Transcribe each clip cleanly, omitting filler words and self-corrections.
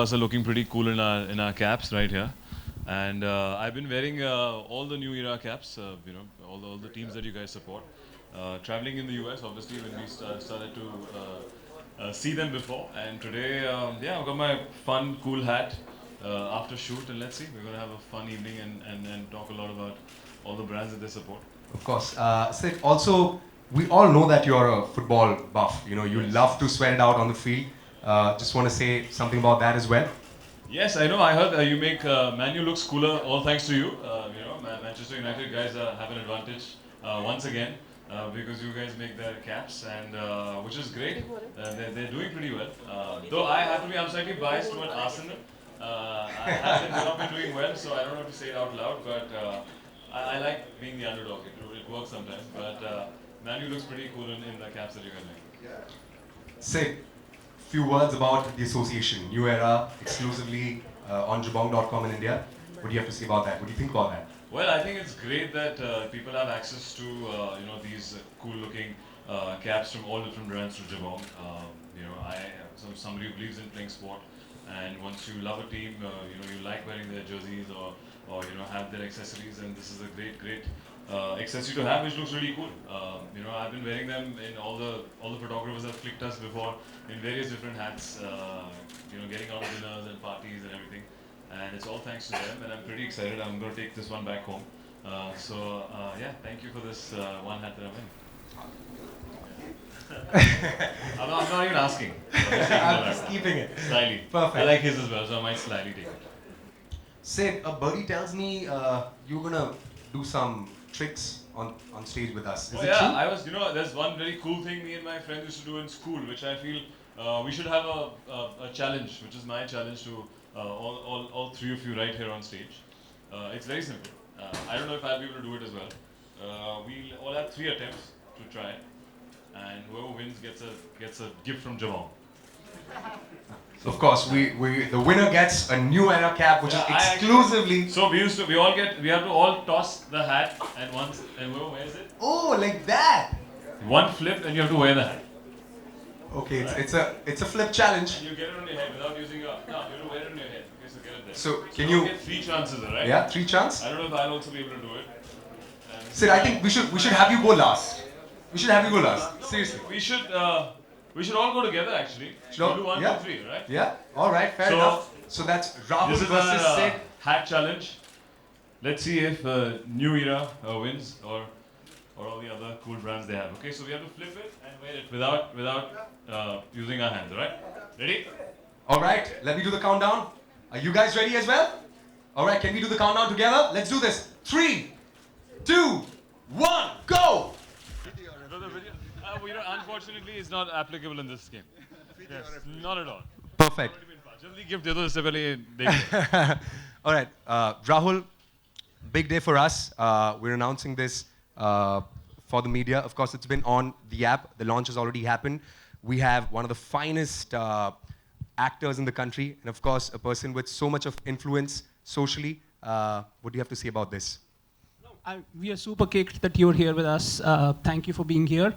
us are looking pretty cool in our caps right here. And I've been wearing all the new era caps, all the teams that you guys support. Traveling in the US, obviously, when we started to see them before. And today, I've got my fun, cool hat after shoot. And let's see, we're going to have a fun evening and talk a lot about all the brands that they support. Of course. Sid, also, we all know that you're a football buff. You know, you love to sweat it out on the field. Just want to say something about that as well. Yes, I know. I heard you make Man U looks cooler, all thanks to you. Manchester United guys have an advantage once again because you guys make their caps, and which is great. They're doing pretty well. Though I have to be, I'm slightly biased toward Arsenal. They've not been doing well, so I don't have to say it out loud. But I like being the underdog. It works sometimes. But Man U looks pretty cool in the caps that you guys make. Sid, few words about the association, New Era, exclusively on Jabong.com in India. What do you have to say about that? What do you think about that? Well, I think it's great that people have access to these cool-looking caps from all different brands to Jabong. I am somebody who believes in playing sport, and once you love a team, you like wearing their jerseys or have their accessories, and this is a great accessory to have, which looks really cool. I've been wearing them in all the photographers have clicked us before in various different hats. Getting out of dinners and parties and everything. And it's all thanks to them, and I'm pretty excited. I'm going to take this one back home. Thank you for this one hat that I'm in. I'm not even asking. I'm just keeping it. Slyly. Perfect. I like his as well, so I might slyly take it. Sid, a birdie tells me you're going to do some tricks on stage with us. Is it true? I was, there's one very cool thing me and my friends used to do in school, which I feel we should have a challenge, which is my challenge to all three of you right here on stage. It's very simple. I don't know if I'll be able to do it as well. We'll all have 3 attempts to try, and whoever wins gets a gift from Jabong. Of course, the winner gets a New Era cap, which is exclusively. So we have to all toss the hat, and whoever wears it. Oh, like that. One flip, and you have to wear the hat. Okay, it's a flip challenge. And you get it on your head without using your. No, you have to wear it on your head. Okay, so get it there. So can you get 3 chances, right? Yeah, 3 chances. I don't know if I'll also be able to do it. Sid, I think we should have you go last. We should have you go last. Seriously. We should all go together actually. We'll do 1, 2, 3, right? Yeah. All right. Fair enough. So that's Rahul versus Sid. Hat challenge. Let's see if New Era wins or all the other cool brands they have. Okay, so we have to flip it and wear it without using our hands. All right? Ready? All right. Let me do the countdown. Are you guys ready as well? All right. Can we do the countdown together? Let's do this. 3, 2, 1, go! Unfortunately, it's not applicable in this game. Yes, not at all. Perfect. Jaldi gift de do isse pehle All right, Rahul, big day for us. We're announcing this for the media. Of course, it's been on the app. The launch has already happened. We have one of the finest actors in the country, and of course, a person with so much of influence socially. What do you have to say about this? We are super kicked that you're here with us. Thank you for being here.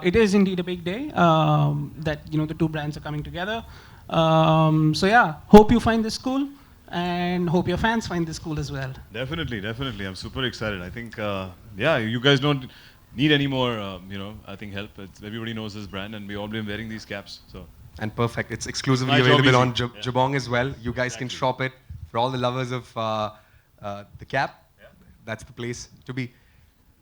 It is indeed a big day that the 2 brands are coming together. Hope you find this cool, and hope your fans find this cool as well. Definitely. I'm super excited. I think, you guys don't need any more, I think help. Everybody knows this brand, and we all been wearing these caps. So. And perfect. It's exclusively available on Jabong as well. You guys can shop it for all the lovers of the cap. That's the place to be.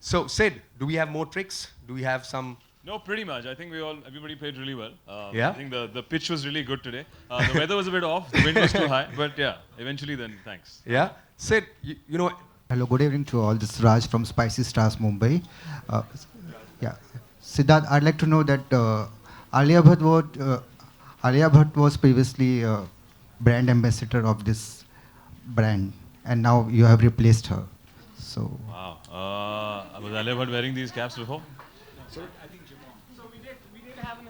So, Sid, do we have more tricks? Do we have some? No, pretty much. I think everybody played really well. Yeah. I think the pitch was really good today. The weather was a bit off. The wind was too high. But yeah, eventually then, thanks. Yeah. Sid, you know. Hello, good evening to all. This is Raj from Spicy Stars, Mumbai. Siddharth, I'd like to know that Alia Bhatt was previously brand ambassador of this brand, and now you have replaced her. So. Wow. Was Alia Bhatt wearing these caps before? So we did have an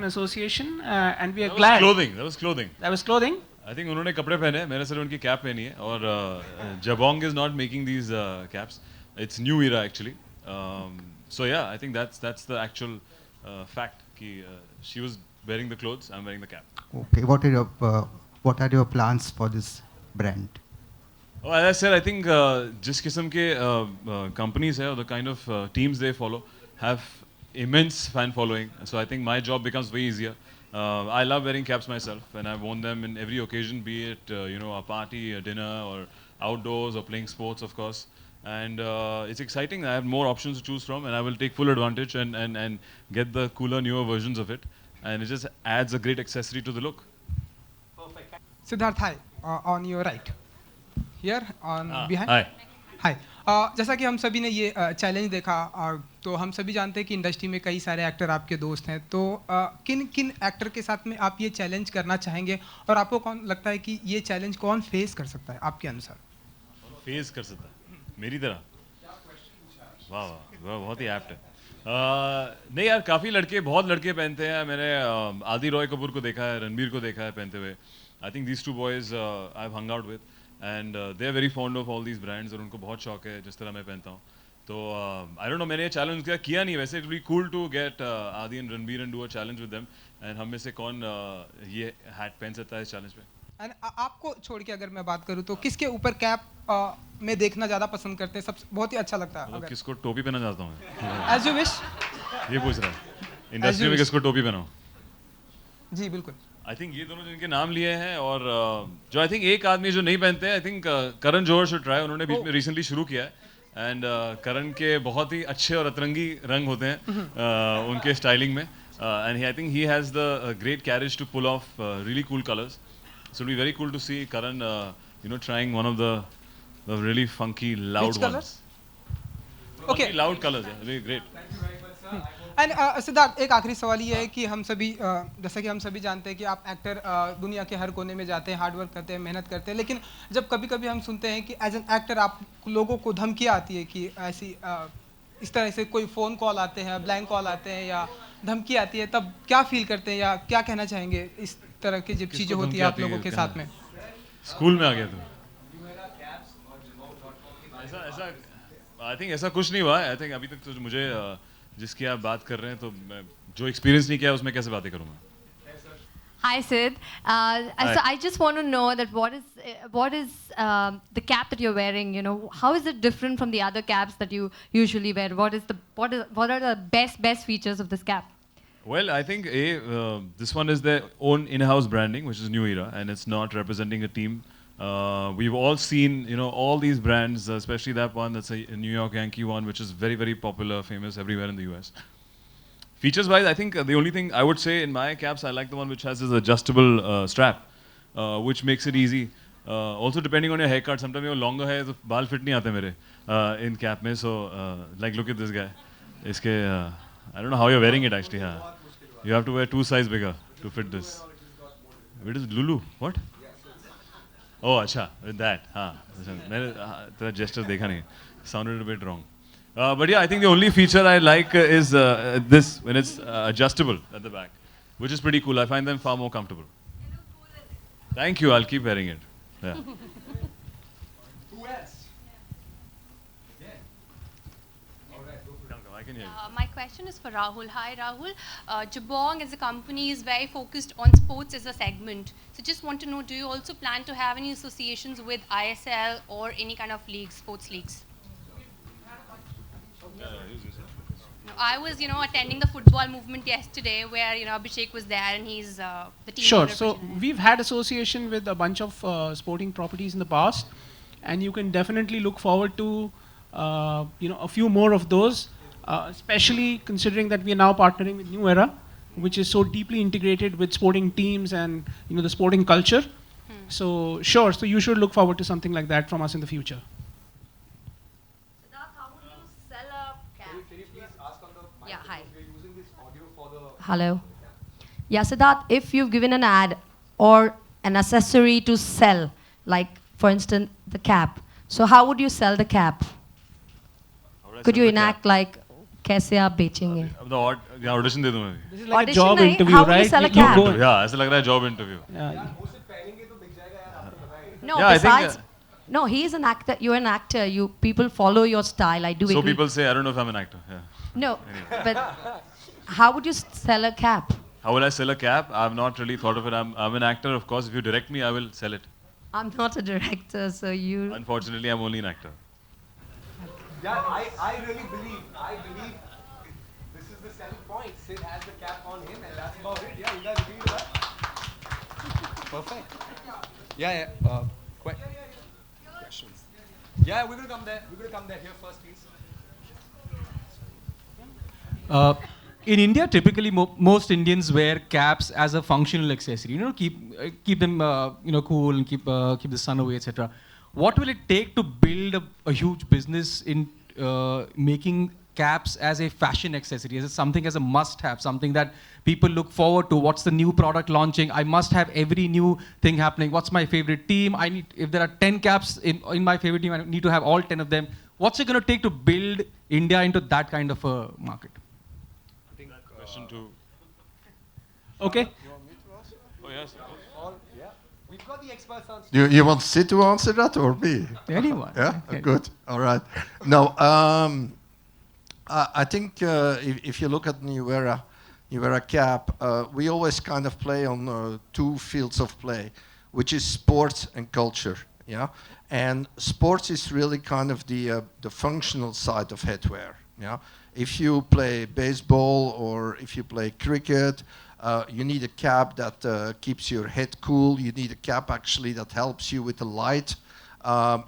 association. And we are glad. That was clothing. That was clothing. I think उन्होंने कपड़े पहने, मेरे सिर्फ उनकी cap पहनी है और Jabong is not making these caps. It's New Era actually. I think that's the actual fact. She was wearing the clothes, I'm wearing the cap. Okay. What are your plans for this brand? Oh, as I said, I think जिस किस्म के companies है, or the kind of teams they follow, have immense fan following. So I think my job becomes way easier. I love wearing caps myself, and I've worn them in every occasion, be it a party, a dinner, or outdoors, or playing sports, of course. And it's exciting. I have more options to choose from, and I will take full advantage and get the cooler, newer versions of it. And it just adds a great accessory to the look. Siddharth, hi, on your right. Here, on behind. Hi. हाय जैसा कि हम सभी ने ये challenge देखा तो हम सभी जानते हैं कि इंडस्ट्री में कई सारे एक्टर आपके दोस्त हैं तो किन किन एक्टर के साथ में आप ये चैलेंज करना चाहेंगे और आपको कौन लगता है कि ये चैलेंज कौन फेस कर सकता है आपके अनुसार? फेस कर सकता है मेरी तरह? वाह वाह वाह, बहुत ही एप्ट है। नहीं यार, काफ़ी लड़के, बहुत लड़के पहनते हैं। मैंने आदि रॉय कपूर को देखा है, रणबीर को देखा है पहनते हुए। I think these two boys I have hung out with and they are very fond of all these brands और उनको बहुत शौक है जिस तरह मैं पहनता हूँ। तो आई डोंट नो, मैंने ये चैलेंज किया नहीं वैसे। It will be cool to get Adi and Ranbir and do a challenge with them and हम में से कौन ये हैट पहन सकता है इस चैलेंज पे। एंड आपको छोड़ के अगर मैं बात करूँ तो किसके ऊपर कैप में देखना ज़्यादा पसंद करते हैं, सब बहुत ही अच्छा लगता है? मतलब किसको टोपी पहना चाहता हूँ मैं? As you wish. ये पूछ रहा है इंडस्ट्री में किसको टोपी पहनाऊँ? जी बिल्कुल। आई थिंक ये दोनों जिनके नाम लिए हैं और जो आई थिंक एक आदमी जो नहीं पहनते हैं, I think Karan Johar should try. उन्होंने बीच में रिसेंटली शुरू किया है एंड करण के बहुत ही अच्छे और अतरंगी रंग होते हैं उनके स्टाइलिंग में and I think he has the great courage to pull off really cool colours. So it'll be very cool to see Karan, trying one of the really funky, loud Which ones. colors? Funky, Okay. loud colors, yeah, really great. And Siddharth, एक आखिरी सवाल ये है कि हम सभी जैसा कि हम सभी जानते हैं कि आप एक्टर दुनिया के हर कोने में जाते हैं, हार्ड वर्क करते हैं, मेहनत करते हैं, लेकिन जब कभी कभी हम सुनते हैं कि एज एन एक्टर आप लोगों को धमकियाँ आती है कि ऐसी इस तरह से कोई फ़ोन कॉल आते हैं, ब्लैंक कॉल आते हैं या धमकी आती है, तब क्या फील करते हैं या क्या कहना चाहेंगे इस तरह की जब चीज़ें होती है आप लोगों के साथ में? स्कूल में आ गया तुम? ऐसा आई थिंक ऐसा कुछ नहीं हुआ है। आई थिंक अभी तक तो मुझे जिसकी आप बात कर रहे हैं तो मैं जो एक्सपीरियंस नहीं किया उसमें कैसे बातें करूँ मैं? Hi Sid. So I just want to know that what is the cap that you're wearing? How is it different from the other caps that you usually wear? What are the best features of this cap? Well, I think this one is their own in-house branding, which is New Era, and it's not representing a team. We've all seen, all these brands, especially that one that's a New York Yankee one, which is very, very popular, famous everywhere in the US. Features-wise, I think the only thing I would say in my caps, I like the one which has this adjustable strap, which makes it easy. Also, depending on your haircut, sometimes you're longer hair, so baal fit nahi aate mere in cap mein. So, like, look at this guy. Iske, I don't know how you're wearing it actually. You have to wear 2 sizes bigger to fit this. It is Lulu. What? Oh, acha, with that. मैंने तेरा gesture देखा नहीं. Sounded a bit wrong. But yeah, I think the only feature I like is this, when it's adjustable at the back, which is pretty cool. I find them far more comfortable. Thank you. I'll keep wearing it. Yeah. Who else? Come, I can hear you. My question is for Rahul. Hi, Rahul. Jabong as a company is very focused on sports as a segment. So just want to know, do you also plan to have any associations with ISL or any kind of leagues, sports leagues? I was, attending the football movement yesterday where, Abhishek was there and he's the team. Sure. owner So for Chennai. we've had association with a bunch of sporting properties in the past, and you can definitely look forward to a few more of those, especially considering that we are now partnering with New Era, which is so deeply integrated with sporting teams and the sporting culture. So sure. So you should look forward to something like that from us in the future. Siddharth, how would you sell a cap? Can you please ask on the mic? Yeah, hi. We're using this audio for the... Hello. Yeah, Siddharth, if you've given an ad or an accessory to sell, like for instance the cap, so how would you sell the cap? Could you enact like कैसे आप बेचेंगे? अब the audition दे दूँ मैं भी. This is like a Audition job नहीं, interview, how would you right? sell a You cap? go- Yeah, ऐसा लग रहा है job interview. yeah. No, Yeah, I think, besides, no, he is an actor. You're an actor. People follow your style. I do So agree. people say, I don't know if I'm an actor. Yeah. No, but how would you sell a cap? How will I sell a cap? I've not really thought of it. I'm an actor, of course. If you direct me, I will sell it. I'm not a director, so you. Unfortunately, I'm only an actor. Yeah, I really believe this is the selling point. Sid has the cap on him, and that's about it. Yeah, you guys agree with that? Perfect. Yeah. Questions? Yeah, we're gonna come there. Here first, please. In India, typically most Indians wear caps as a functional accessory. Keep them cool and keep the sun away, etc. What will it take to build a huge business in making caps as a fashion accessory, as a must-have, something that people look forward to? What's the new product launching? I must have every new thing happening. What's my favorite team? If there are 10 caps in my favorite team, I need to have all 10 of them. What's it going to take to build India into that kind of a market? Question two. Okay. Oh, yes. We've got the experts on. You want Sid to answer that or me? Anyone. Yeah, Okay. good. All right. No, I think if you look at New Era Cap, we always kind of play on two fields of play, which is sports and culture. Yeah, and sports is really kind of the functional side of headwear. Yeah, if you play baseball or if you play cricket. You need a cap that keeps your head cool. You need a cap actually that helps you with the light.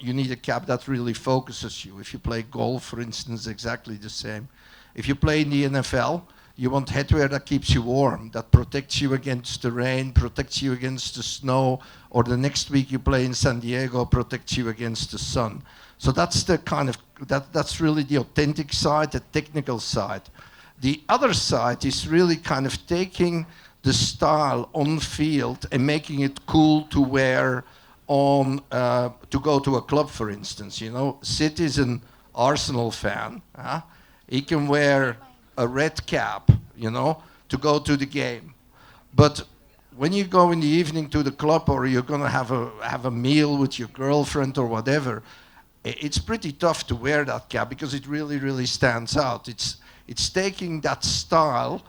You need a cap that really focuses you. If you play golf, for instance, exactly the same. If you play in the NFL, you want headwear that keeps you warm, that protects you against the rain, protects you against the snow, or the next week you play in San Diego, protects you against the sun. So that's the kind of, that's really the authentic side, the technical side. The other side is really kind of taking the style on field and making it cool to wear on, to go to a club, for instance. You know, Sid is an Arsenal fan. He can wear a red cap, you know, to go to the game. But when you go in the evening to the club or you're going to have a meal with your girlfriend or whatever, it's pretty tough to wear that cap because it really, really stands out. It's taking that style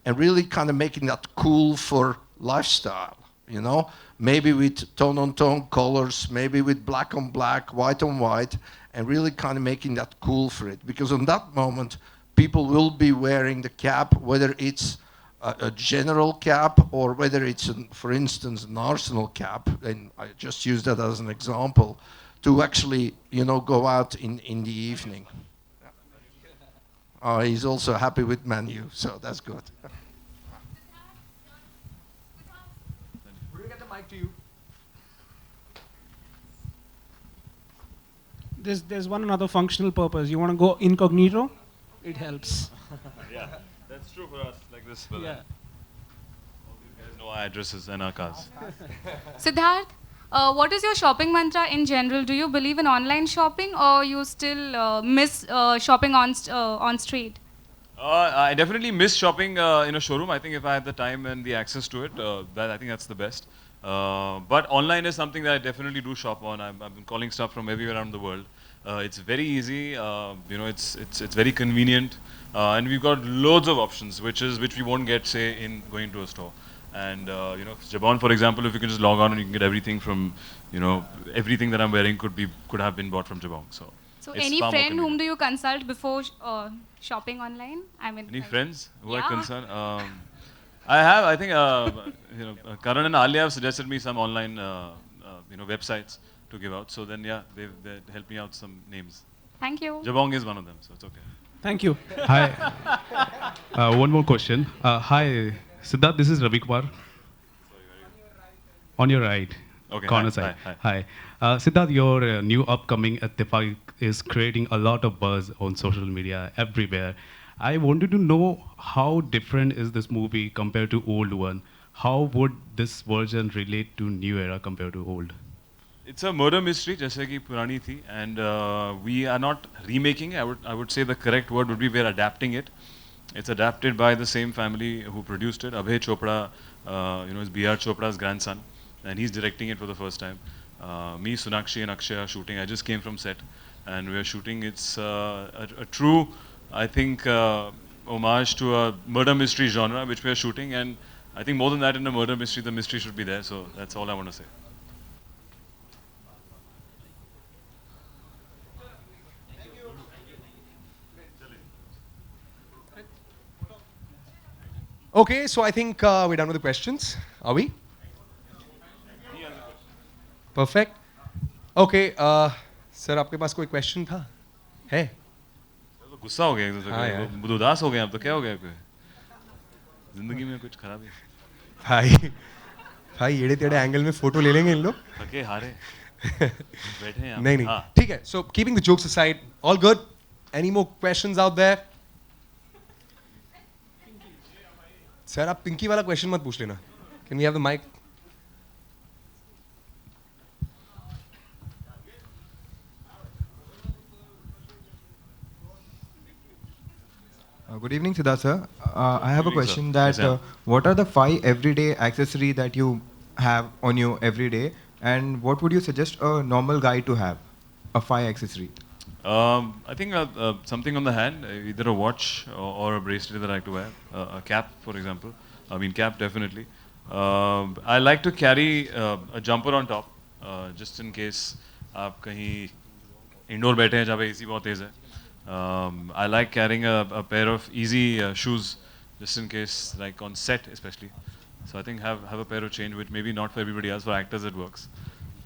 and really kind of making that cool for lifestyle, you know? Maybe with tone-on-tone colors, maybe with black on black, white on white, and really kind of making that cool for it. Because on that moment, people will be wearing the cap, whether it's a general cap or whether it's, for instance, an Arsenal cap, and I just use that as an example, to actually, you know, go out in the evening. He's also happy with Man U, so that's good. We're going to get the mic to you. There's one another functional purpose. You want to go incognito? It helps. Yeah, that's true for us, like this. But Yeah. all these guys know our addresses and our cars. Siddharth, what is your shopping mantra in general? Do you believe in online shopping or you still miss shopping on street? I definitely miss shopping in a showroom. I think if I had the time and the access to it, I think that's the best. But online is something that I definitely do shop on. I've been calling stuff from everywhere around the world. It's very easy. You know, it's very convenient, and we've got loads of options, which we won't get, say, in going to a store. And you know, Jabon, for example, if you can just log on and you can get everything from, you know, everything that I'm wearing could have been bought from Jabon. So it's any far more friend whom convenient. do you consult before shopping online? I mean, Any like- friends who Yeah. are concerned? I think, you know, Karan and Alia have suggested me some online, you know, websites to give out. So then, yeah, they helped me out some names. Thank you. Jabong is one of them, so it's okay. Thank you. Hi. One more question. Hi, Siddharth, this is Ravi Kumar. On your right. Okay, Corner hi, side. hi. Siddharth, your new upcoming Ittifaq is creating a lot of buzz on social media everywhere. I wanted to know how different is this movie compared to old one? How would this version relate to new era compared to old? It's a murder mystery, जैसे कि पुरानी थी, and we are not remaking it. I would say the correct word would be we are adapting it. It's adapted by the same family who produced it. Abhay Chopra, you know, is B.R. Chopra's grandson, and he's directing it for the first time. Me, Sunakshi, and Akshay are shooting. I just came from set, and we are shooting. It's a true, I think, homage to a murder mystery genre, which we are shooting. And I think more than that, in a murder mystery, the mystery should be there. So that's all I want to say. Okay, so I think we're done with the questions. Are we? Perfect. Okay, sir, आपके पास कोई question था? है? तो गुस्सा हो गया एक दूसरे हाँ को, यार। वो उदास हो गए अब तो क्या हो गया कोई? जिंदगी में कुछ खराबी? भाई येड़े तेड़े एंगल में फोटो ले लेंगे इन लोग? थके हारे बैठे हैं यहाँ नहीं पे। नहीं, हाँ। ठीक है. So keeping the jokes aside, all good. Any more questions out there? Sir आप पिंकी वाला क्वेश्चन मत पूछ लेना. Can we have the mic? Good evening, Siddharth sir. I have a Good evening, question sir. that Yes, sir. what are the 5 everyday accessory that you have on you every day, and what would you suggest a normal guy to have? A 5 accessory. I think something on the hand, either a watch or a bracelet that I like to wear, a cap, for example. I mean, cap definitely. I like to carry a jumper on top, just in case आप कहीं indoor बैठे हैं जहाँ पे AC बहुत तेज है. I like carrying a pair of easy shoes, just in case, like on set especially. So I think have a pair of change, which maybe not for everybody else, for actors it works.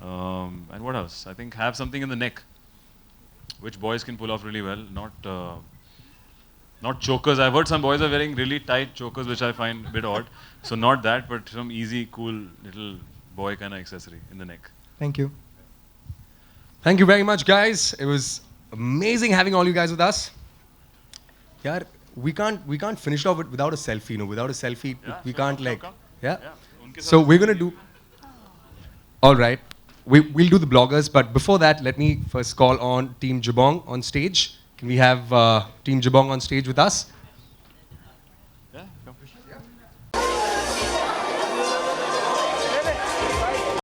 And what else? I think have something in the neck, which boys can pull off really well. Not chokers. I've heard some boys are wearing really tight chokers, which I find a bit odd. So not that, but some easy, cool little boy kind of accessory in the neck. Thank you. Thank you very much, guys. It was amazing having all you guys with us. Yeah, we can't finish it off without a selfie. You know, without a selfie, we can't like. Yeah. So we're gonna do. All right. We'll do the bloggers, but before that, let me first call on Team Jabong on stage. Can we have Team Jabong on stage with us? Yeah, come.